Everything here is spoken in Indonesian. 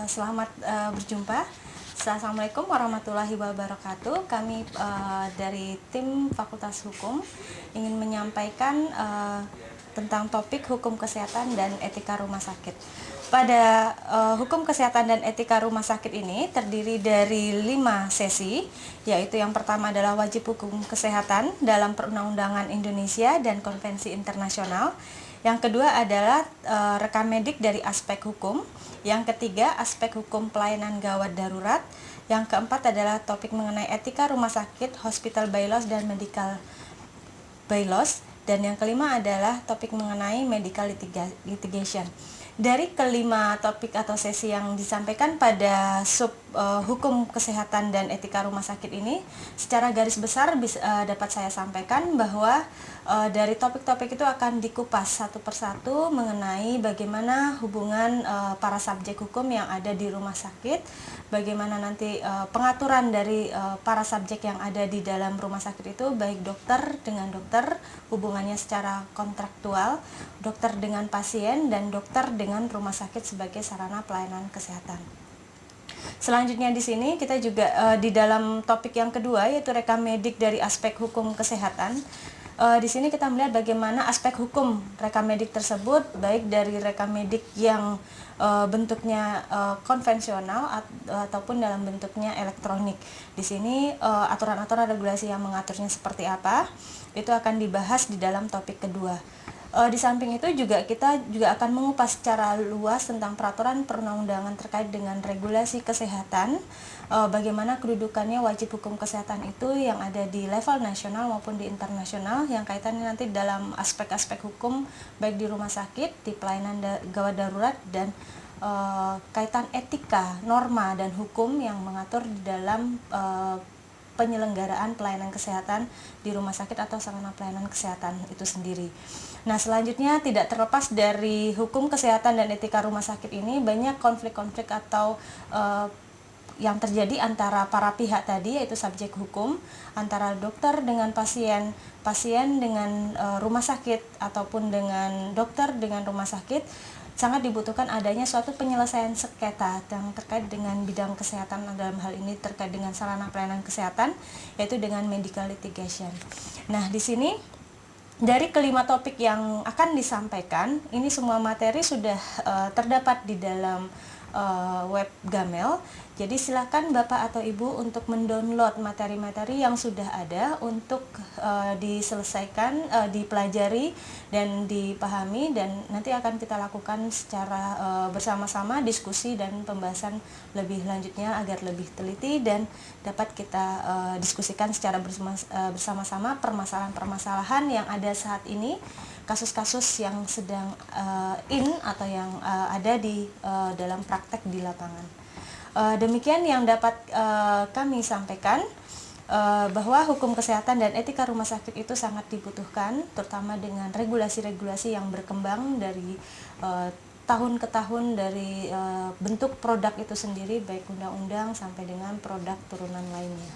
Selamat berjumpa. Assalamualaikum warahmatullahi wabarakatuh. Kami dari tim Fakultas Hukum ingin menyampaikan tentang topik hukum kesehatan dan etika rumah sakit. Pada hukum kesehatan dan etika rumah sakit ini terdiri dari 5 sesi, yaitu yang pertama adalah wajib hukum kesehatan dalam perundang-undangan Indonesia dan konvensi internasional. Yang kedua adalah rekam medik dari aspek hukum. Yang ketiga, aspek hukum pelayanan gawat darurat. Yang keempat adalah topik mengenai etika rumah sakit, hospital bylaws dan medical bylaws. Dan yang kelima adalah topik mengenai medical litigation. Dari kelima topik atau sesi yang disampaikan pada sub hukum kesehatan dan etika rumah sakit ini, secara garis besar dapat saya sampaikan bahwa dari topik-topik itu akan dikupas satu persatu mengenai bagaimana hubungan para subjek hukum yang ada di rumah sakit, bagaimana nanti pengaturan dari para subjek yang ada di dalam rumah sakit itu, baik dokter dengan dokter, hubungannya secara kontraktual, dokter dengan pasien, dan dokter dengan rumah sakit sebagai sarana pelayanan kesehatan. Selanjutnya di sini kita juga di dalam topik yang kedua, yaitu rekam medik dari aspek hukum kesehatan. Di sini kita melihat bagaimana aspek hukum rekam medik tersebut, baik dari rekam medik yang bentuknya konvensional ataupun dalam bentuknya elektronik. Di sini aturan-aturan regulasi yang mengaturnya seperti apa, itu akan dibahas di dalam topik kedua. Di samping itu kita juga akan mengupas secara luas tentang peraturan perundang-undangan terkait dengan regulasi kesehatan, bagaimana kedudukannya wajib hukum kesehatan itu yang ada di level nasional maupun di internasional, yang kaitannya nanti dalam aspek-aspek hukum baik di rumah sakit, di pelayanan gawat darurat, dan kaitan etika, norma, dan hukum yang mengatur di dalam penyelenggaraan pelayanan kesehatan di rumah sakit atau sarana pelayanan kesehatan itu sendiri. Nah, selanjutnya tidak terlepas dari hukum kesehatan dan etika rumah sakit ini, banyak konflik-konflik atau yang terjadi antara para pihak tadi, yaitu subjek hukum, antara dokter dengan pasien, pasien dengan rumah sakit, ataupun dengan dokter dengan rumah sakit. Sangat dibutuhkan adanya suatu penyelesaian sengketa yang terkait dengan bidang kesehatan, dalam hal ini terkait dengan sarana pelayanan kesehatan, yaitu dengan medical litigation. Nah, di sini dari kelima topik yang akan disampaikan, ini semua materi sudah terdapat di dalam web Gamel. Jadi silakan Bapak atau Ibu untuk mendownload materi-materi yang sudah ada untuk diselesaikan, dipelajari dan dipahami, dan nanti akan kita lakukan secara bersama-sama diskusi dan pembahasan lebih lanjutnya agar lebih teliti dan dapat kita diskusikan secara bersama-sama permasalahan-permasalahan yang ada saat ini, kasus-kasus yang sedang atau yang ada di dalam praktek di lapangan. Demikian yang dapat kami sampaikan, bahwa hukum kesehatan dan etika rumah sakit itu sangat dibutuhkan, terutama dengan regulasi-regulasi yang berkembang dari tahun ke tahun, dari bentuk produk itu sendiri, baik undang-undang sampai dengan produk turunan lainnya.